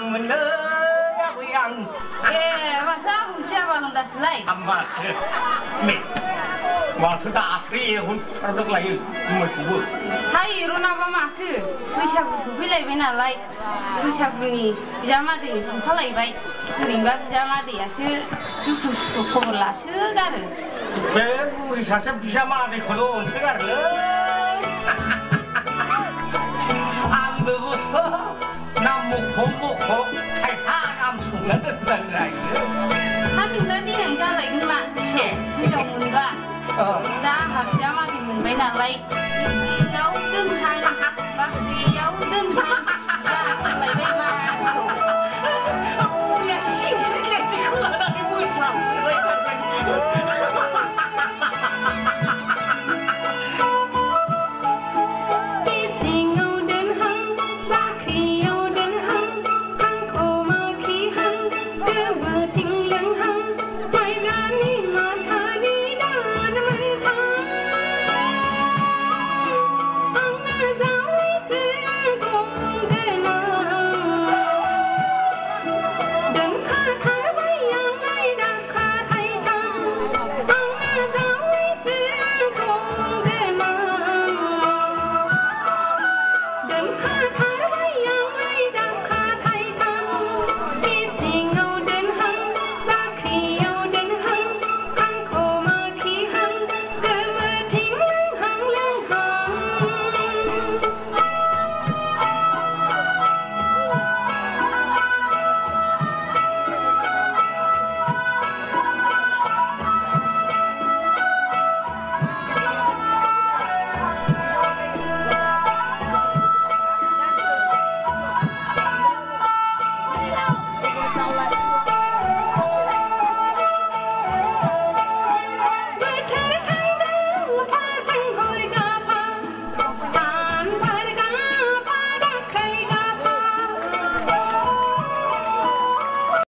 मोनदों आबै आं ए माथो आंखौ जाबागोन दासोलाय माथो दासो एहनथारदोंलायो जुमायखौबो हाय एरनाबा माथो बैसागु सफैलायबाय नालाय बैसागुनि बिजामादै संखालायबाय ओरैनोबा बिजामादैयासो दुखु सुखु खबर लासोगारो बे बुरि सासे बिजामादैखौल' अनसोगारोलै